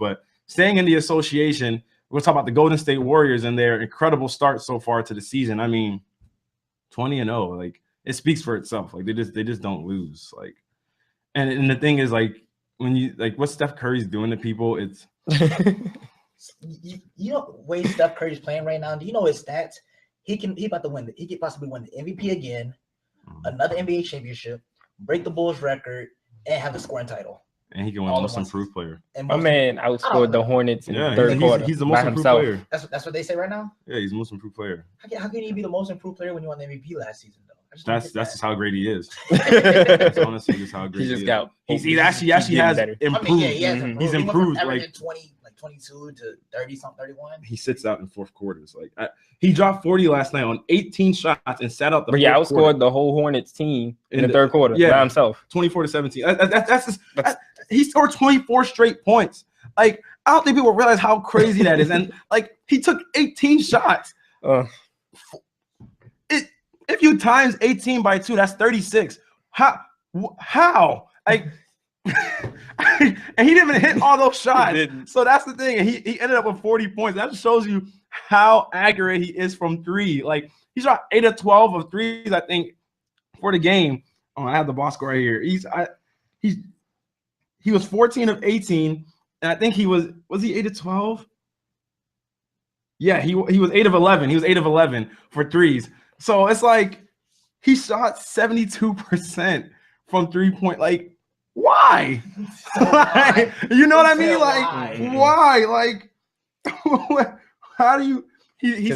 But staying in the association, we'll talk about the Golden State Warriors and their incredible start so far to the season. I mean, 20-0, like it speaks for itself. Like they just don't lose. Like, and the thing is, like when you like what Steph Curry's doing to people, it's you know the way Steph Curry's playing right now. Do you know his stats? He about to win. He could possibly win the MVP again, another NBA championship, break the Bulls record, and have the scoring title. And he can win most improved player. My man outscored the Hornets in the third quarter. He's the most improved player. That's what they say right now? Yeah, he's the most improved player. How can he be the most improved player when you won the MVP last season, though? That's just how great he is. That's honestly just how great he is. He actually has improved. I mean, he's improved. Like 22 to 30 something, 31. He sits out in fourth quarters. Like he dropped 40 last night on 18 shots and sat out the. But outscored the whole Hornets team in the third quarter by himself. 24-17. He scored 24 straight points. Like I don't think people realize how crazy that is. And like he took 18 shots. If you times 18 by 2, that's 36. How? Like. And he didn't even hit all those shots. So that's the thing. And he ended up with 40 points. That just shows you how accurate he is from three. Like he shot 8 of 12 of threes, I think, for the game. Oh, I have the box score right here. He was 14 of 18, and I think he was he 8 of 12? Yeah, he was 8 of 11. He was 8 of 11 for threes. So it's like he shot 72% from 3-point. Like, why? Like, you know what I mean? Like, why? Like, how do you? He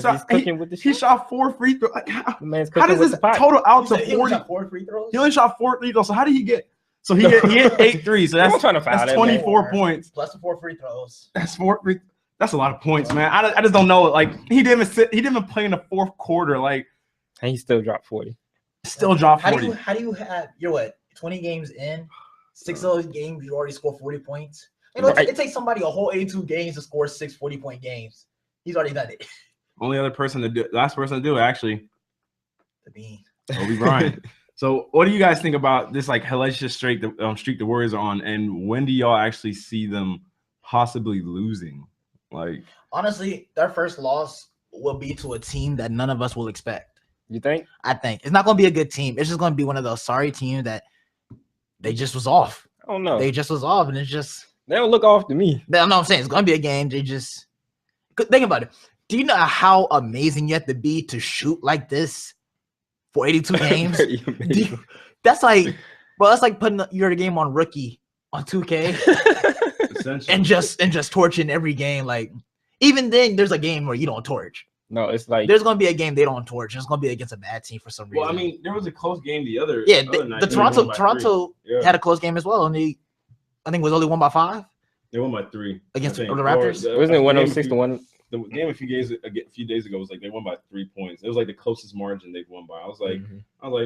shot 4 free throws. Like, how does this total out to 40? He only shot 4 free throws. He only shot 4 free throws. So how did he get? So he hit 8 threes. So that's 24 points plus the 4 free throws. That's 4 free. That's a lot of points, man. I just don't know. Like he didn't even play in the fourth quarter. Like, and he still dropped 40. Still dropped 40. How do you have? You're what? 20 games in. 6 of those games, you already scored 40 points. You know, it takes somebody a whole 82 games to score 6 40-point games. He's already done it. Only other person to do, last person to do it, actually. The Bean. Kobe Bryant. So, what do you guys think about this like hellacious streak the Warriors are on, and when do y'all actually see them possibly losing? Like, honestly, their first loss will be to a team that none of us will expect. You think? I think it's not going to be a good team. It's just going to be one of those sorry teams that. They just was off. I don't know. They just was off, and it's just they don't look off to me. I know what I'm saying. It's gonna be a game. They just think about it. Do you know how amazing you have to be to shoot like this for 82 games? That's like, bro. That's like putting your game on rookie on 2K, and just torching every game. Like even then, there's a game where you don't torch. No, it's like there's gonna be a game they don't torch. It's gonna be against a bad team for some reason. Well, I mean, there was a close game the other. Yeah, night. the Toronto had a close game as well, and I think it was only won by 5. They won by 3 against the Raptors. Wasn't it 106 to 1? The game a few days ago was like they won by 3 points. It was like the closest margin they've won by. I was like,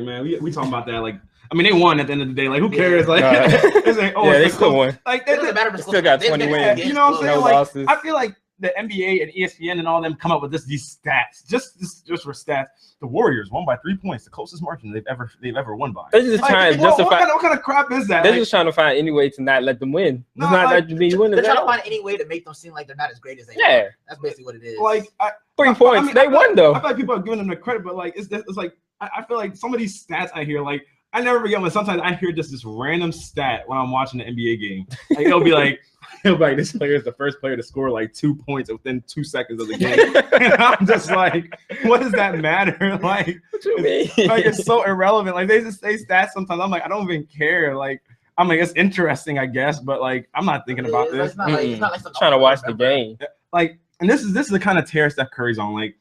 man, we talking about that. Like, I mean, they won at the end of the day. Like, who cares? Like, it's like, they still won. Like, it doesn't matter. Still got 20 wins. You know what I'm saying? Like, I feel like the NBA and ESPN and all them come up with these stats just for stats. The Warriors won by 3 points, the closest margin they've ever won by. They're just trying to justify. What kind of crap is that? They're just trying to find any way to not let them win. They're trying to find any way to make them seem like they're not as great as they are. Yeah, that's basically what it is. Like 3 points, I mean, they won though. I feel like people are giving them the credit, but like it's like I feel like some of these stats I hear, like I never forget when sometimes I hear just this random stat when I'm watching the NBA game. Like it'll be like this player is the first player to score like 2 points within 2 seconds of the game. And I'm just like, what does that matter? Like, it's so irrelevant. Like they just say stats sometimes. I'm like, I don't even care. Like, I'm like, it's interesting, I guess, but like, I'm not thinking about this. It's not like trying to watch the game. Like, and this is the kind of tear Steph Curry's on. Like,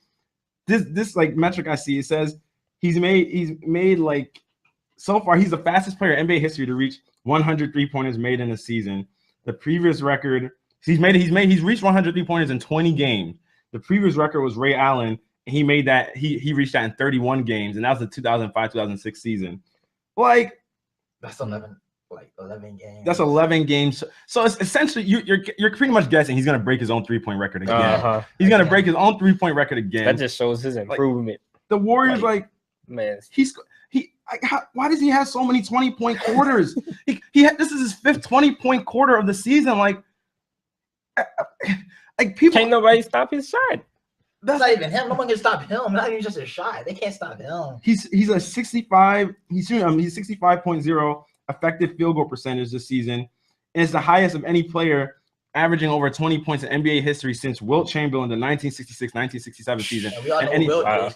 this like metric I see, it says he's made like so far he's the fastest player in NBA history to reach 100 3-pointers made in a season. The previous record, he's reached 100 3-pointers in 20 games. The previous record was Ray Allen, and he made that he reached that in 31 games, and that was the 2005-2006 season. Like that's 11 games. That's 11 games. So it's essentially you're pretty much guessing he's gonna break his own 3-point record again. He's gonna break his own 3-point record again. That just shows his improvement. Like, the Warriors, man, why does he have so many 20-point quarters? This is his 5th 20-point quarter of the season. Like, like people can't nobody stop his shot. That's not even him. No one can stop him. Not even just a shot. They can't stop him. He's a 65. He's 65.0 effective field goal percentage this season, and it's the highest of any player, averaging over 20 points in NBA history since Wilt Chamberlain in the 1966-1967 season.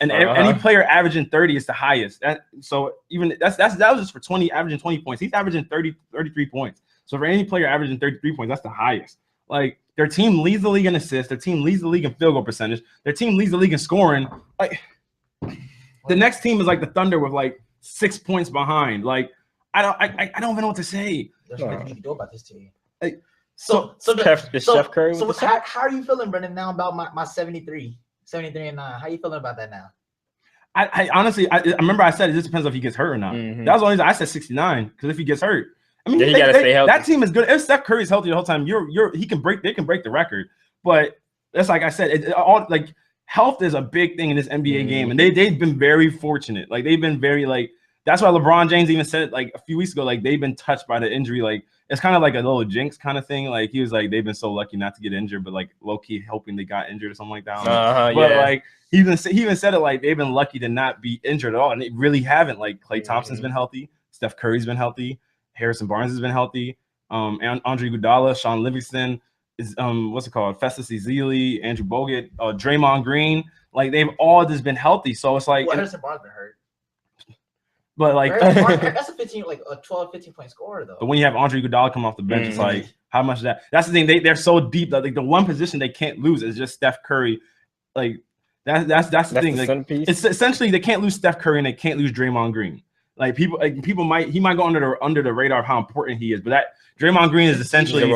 Any player averaging 30 is the highest. That was just for 20 averaging 20 points. He's averaging 33 points. So for any player averaging 33 points, that's the highest. Like their team leads the league in assists, their team leads the league in field goal percentage, their team leads the league in scoring. Like the next team is like the Thunder with like 6 points behind. Like I don't even know what to say. There's nothing you can do about this team. Like, Steph Curry. So how are you feeling, Brendan, now about my 73 and 9? How are you feeling about that now? I honestly remember I said it just depends if he gets hurt or not. Mm-hmm. That was the only reason I said 69, because if he gets hurt, I mean, he gotta stay healthy. That team is good. If Steph Curry's healthy the whole time, they can break the record. But that's like I said, like health is a big thing in this NBA game, and they've been very fortunate. Like they've been very like that's why LeBron James even said it like a few weeks ago. Like they've been touched by the injury. Like it's kind of like a little jinx kind of thing. Like he was like they've been so lucky not to get injured, but like low key hoping they got injured or something like that. But like he even said it like they've been lucky to not be injured at all, and they really haven't. Like Klay Thompson's been healthy, Steph Curry's been healthy. Harrison Barnes has been healthy. And Andre Iguodala, Sean Livingston is Festus Ezeli, Andrew Bogut, Draymond Green. Like they've all just been healthy. So it's like Harrison Barnes been hurt. But like that's a 12, 15 point scorer though. But when you have Andre Iguodala come off the bench, it's like how much of that? That's the thing. They're so deep that like the one position they can't lose is just Steph Curry. Like that's the thing. Like it's essentially they can't lose Steph Curry and they can't lose Draymond Green. Like people might go under the radar of how important he is, but that Draymond Green is essentially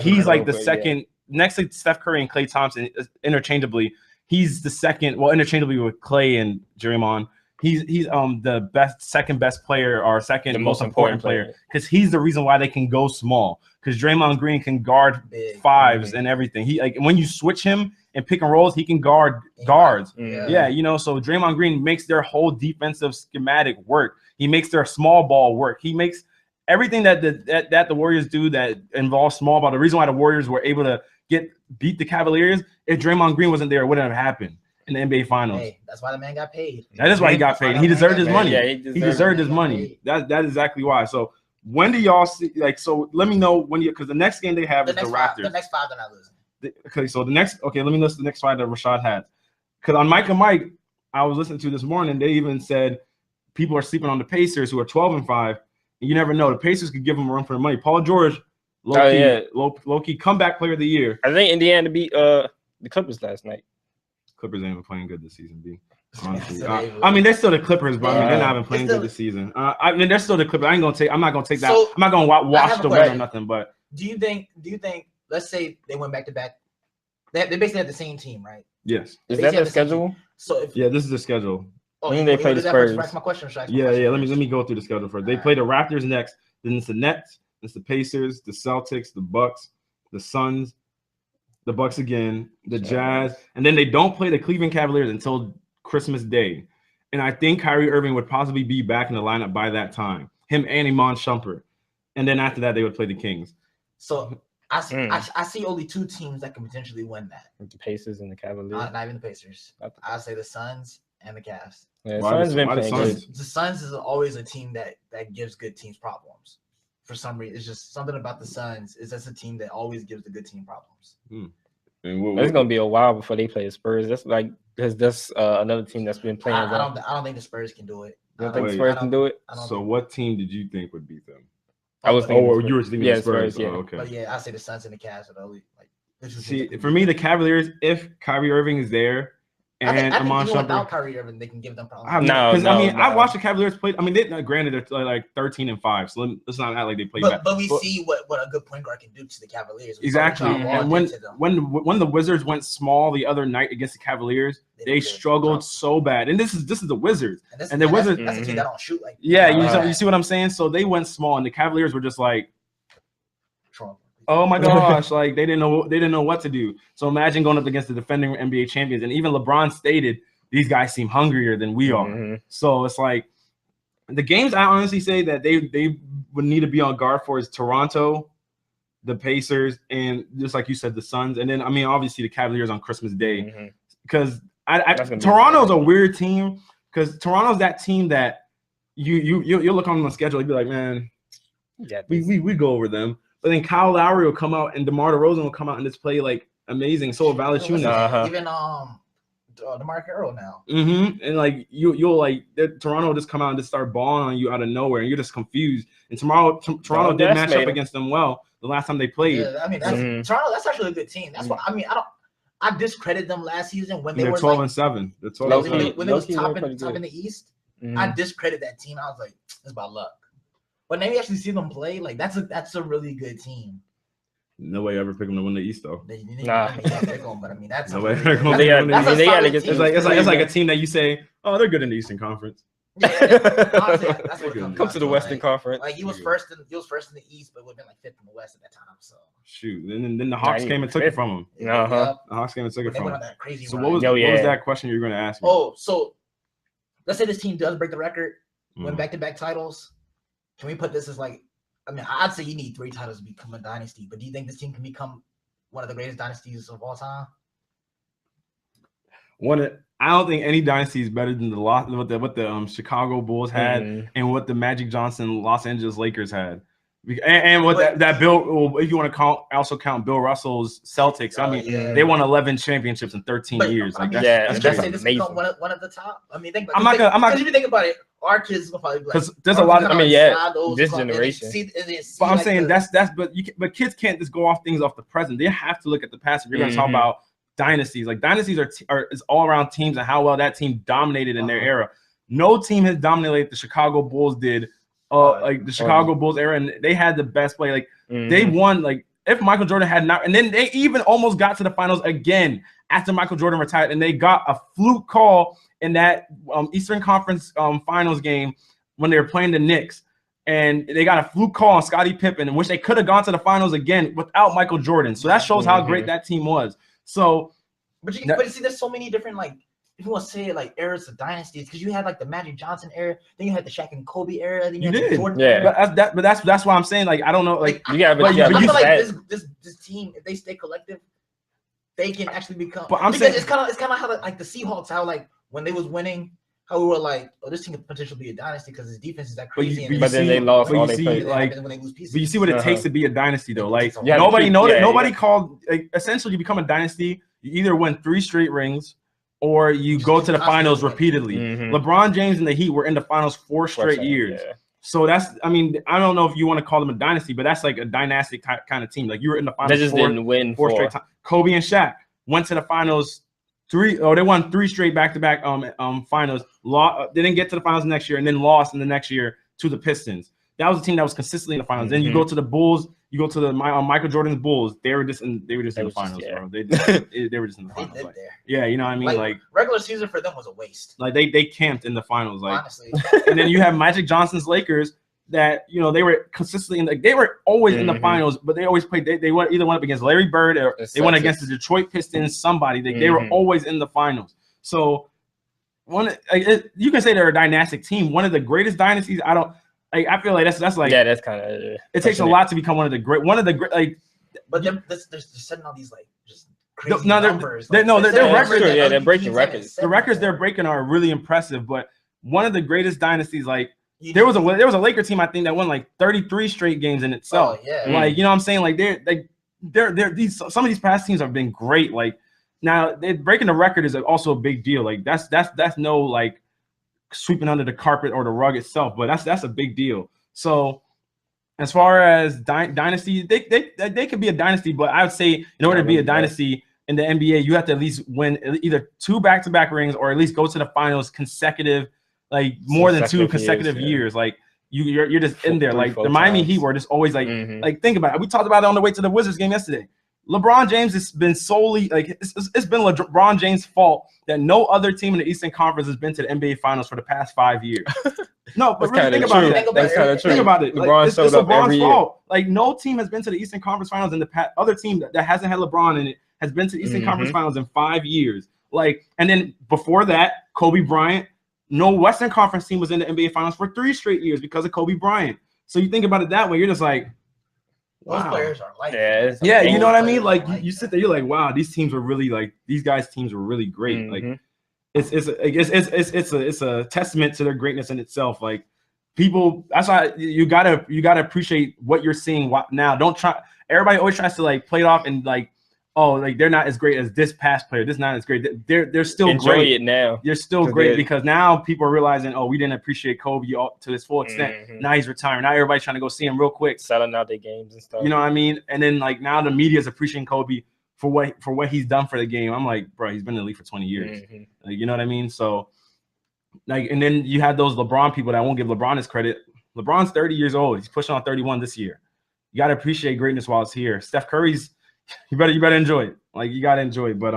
he's like the second next to Steph Curry and Klay Thompson interchangeably. He's the second, interchangeably with Klay and Draymond. He's the second best player or second most important player because he's the reason why they can go small because Draymond Green can guard fives and everything. He like when you switch him and pick and rolls, he can guard guards. Yeah, so Draymond Green makes their whole defensive schematic work. He makes their small ball work. He makes everything that the Warriors do that involves small ball. The reason why the Warriors were able to beat the Cavaliers, if Draymond Green wasn't there, it wouldn't have happened in the NBA Finals. Hey, that's why the man got paid. That is why he got paid. He deserved his money. Yeah, he deserved his money. That is exactly why. So when do y'all see? Like, so let me know when because the next game they have is the Raptors. The next 5 they're not losing. Okay, so let me list the next 5 that Rashad had. Because on Mike and Mike, I was listening to this morning. They even said people are sleeping on the Pacers, who are 12-5. And you never know. The Pacers could give them a run for the money. Paul George, low key comeback player of the year. I think Indiana beat the Clippers last night. Clippers ain't even playing good this season, B. Honestly, I mean they're still the Clippers, but I mean they're not even playing good this season. I mean they're still the Clippers. I'm not gonna take that. I'm not gonna wash the win or nothing. But do you think? Let's say they went back to back. They basically have the same team, right? Yes. Is that their schedule? So this is the schedule. I think they play the Spurs. That's my question. Yeah. Let me go through the schedule first. They play the Raptors next. Then it's the Nets. It's the Pacers, the Celtics, the Bucks, the Suns, the Bucks again, the Jazz, and then they don't play the Cleveland Cavaliers until Christmas Day. And I think Kyrie Irving would possibly be back in the lineup by that time. Him and Iman Shumpert. And then after that, they would play the Kings. So I see only 2 teams that can potentially win that. The Pacers and the Cavaliers. Not even the Pacers. I say the Suns and the Cavs. Yeah, Suns been playing good. The Suns is always a team that gives good teams problems. For some reason, it's just something about the Suns. Is that's a team that always gives the good team problems. It's gonna be a while before they play the Spurs. That's another team that's been playing. I don't think the Spurs can do it. You don't think the Spurs can do it? So what team did you think would beat them? I was thinking. Oh, you were thinking the Spurs. Yeah. Oh, okay. But yeah, I say the Suns and the Cavs are the only See, for me, the Cavaliers, if Kyrie Irving is there. And I think Iman even without Shumpert, Kyrie Irving, they can give them problems. I watched the Cavaliers play. I mean, granted they're like 13-5, so let's not act like they play bad. But we see what a good point guard can do to the Cavaliers. Exactly. And when the Wizards went small the other night against the Cavaliers, they struggled so bad. And this is the Wizards. And the Wizards. That's a team that don't shoot like. Yeah, you see what I'm saying? So they went small, and the Cavaliers were just like. Oh my gosh! Like they didn't know what to do. So imagine going up against the defending NBA champions, and even LeBron stated these guys seem hungrier than we are. So it's like the games I honestly say that they would need to be on guard for is Toronto, the Pacers, and just like you said, the Suns, and then I mean obviously the Cavaliers on Christmas Day, because Toronto's a weird team, because Toronto's that team that you look on the schedule and be like, man, we go over them, but then Kyle Lowry will come out and DeMar DeRozan will come out and just play like amazing. So Valanciunas, even DeMar Carroll now. And like you'll like Toronto will just come out and just start balling on you out of nowhere, and you're just confused. And Toronto did match up against them well the last time they played. Yeah, I mean Toronto. That's actually a good team. That's what I mean. I discredited them last season when they're were 12-7. They're 12-7. When they was top in the East. I discredit that team. I was like, it's about luck. But now you actually see them play. Like that's a really good team. Nobody ever picked them to win the East though. Nah, they're going, but I mean that's nobody they're going to win the East. It's like a team that you say, oh, they're good in the Eastern Conference. Yeah, honestly, that's what it comes to the Western Conference. Like he was first in the East, but would have been like 5th in the West at that time. So shoot, and then the Hawks came and took it from him. The Hawks came and took it from him. So what was that question you were going to ask me? Oh, so let's say this team does break the record, win back-to-back titles. Can we put this as like? I mean, I'd say you need 3 titles to become a dynasty, but do you think this team can become one of the greatest dynasties of all time? I don't think any dynasty is better than what the Chicago Bulls had and what the Magic Johnson Los Angeles Lakers had, and what that Bill, if you want to also count Bill Russell's Celtics. I mean, they won 11 championships in 13 years. Like that's amazing. One of the top. I mean, think about. I'm not. If you think about it, our kids will probably because there's a lot of. I mean, this generation. But I'm saying but kids can't just go off things off the present. They have to look at the past. If you're going to talk about dynasties, like dynasties are all around teams and how well that team dominated in their era. No team has dominated like the Chicago Bulls did. Like the Chicago Bulls era, and they had the best play. Like they won. Like if Michael Jordan had not, and then they even almost got to the finals again after Michael Jordan retired, and they got a fluke call in that Eastern Conference Finals game when they were playing the Knicks, and they got a fluke call on Scottie Pippen, which they could have gone to the finals again without Michael Jordan. So that shows how great that team was. So, but see, there's so many different like. If you want to say it like eras of dynasties, because you had like the Magic Johnson era, then you had the Shaq and Kobe era, then you had the Jordan era. But that's why I'm saying like I don't know like I feel like this team, if they stay collective, they can actually become. But I'm saying it's kind of how like the Seahawks, how like when they was winning, how we were like, oh, this team could potentially be a dynasty because his defense is that crazy. But then they lost all they played. But you see what it takes to be a dynasty though. Like nobody called like essentially you become a dynasty. You either win 3 straight rings, or you go to the finals repeatedly. LeBron James and the Heat were in the finals 4 straight years. So that's, I mean, I don't know if you want to call them a dynasty, but that's like a dynastic kind of team. Like you were in the finals. They just didn't win 4 straight times. Kobe and Shaq went to the finals they won 3 straight back-to-back finals. They didn't get to the finals next year and then lost in the next year to the Pistons. That was a team that was consistently in the finals. Then you go to the Bulls. You go to the Michael Jordan's Bulls. They were just in the finals, bro. They were just in the finals. Like, yeah, you know what I mean. Like regular season for them was a waste. Like they camped in the finals. Like honestly. And then you have Magic Johnson's Lakers that they were consistently they were always in the finals, but they always played. They either went up against Larry Bird or they went against the Detroit Pistons. Somebody they were always in the finals. So you can say they're a dynastic team. One of the greatest dynasties. I feel like that's like that's kind of it takes a lot to become one of the great but they're setting all these like just crazy numbers. Their records. They're breaking records. The records they're breaking are really impressive. But one of the greatest dynasties, like there was a Laker team I think that won like 33 straight games in itself. Like you know what I'm saying, like they're some of these past teams have been great. Like now they're breaking the record is also a big deal. Like that's no like sweeping under the carpet or the rug itself, but that's a big deal. So as far as dynasty, they could be a dynasty, but I would say in order to be a dynasty in the NBA, you have to at least win either 2 back-to-back rings or at least go to the finals consecutive, like more than 2 consecutive years. Like you're just in there. Like the Miami Heat were just always like like think about it. We talked about it on the way to the Wizards game yesterday. LeBron James has been solely like it's been LeBron James' fault that no other team in the Eastern Conference has been to the NBA Finals for the past 5 years. No, but really think about it. That's kind of true. Think about it. LeBron it's LeBron's fault. Like no team has been to the Eastern Conference Finals in the past. Other team that hasn't had LeBron in it has been to the Eastern Conference Finals in 5 years. Like, and then before that, Kobe Bryant. No Western Conference team was in the NBA Finals for 3 straight years because of Kobe Bryant. So you think about it that way, you're just like, Those players are like, yeah, you know what I mean? Like you sit there, you're like, wow, these teams were really like these guys' teams were really great. Like it's a testament to their greatness in itself. Like people, that's why you gotta appreciate what you're seeing now. Don't try. Everybody always tries to like play it off and like, oh, like they're not as great as this past player. This is not as great. They're still Enjoy great. it now. They're still great because now people are realizing, oh, we didn't appreciate Kobe to his full extent. Now he's retiring. Now everybody's trying to go see him real quick, selling out their games and stuff. You know what I mean? And then like now the media is appreciating Kobe for what he's done for the game. I'm like, bro, he's been in the league for 20 years. Like, you know what I mean? So like, and then you have those LeBron people that won't give LeBron his credit. LeBron's 30 years old. He's pushing on 31 this year. You got to appreciate greatness while it's here. Steph Curry's, you better enjoy it. Like you got to enjoy it. But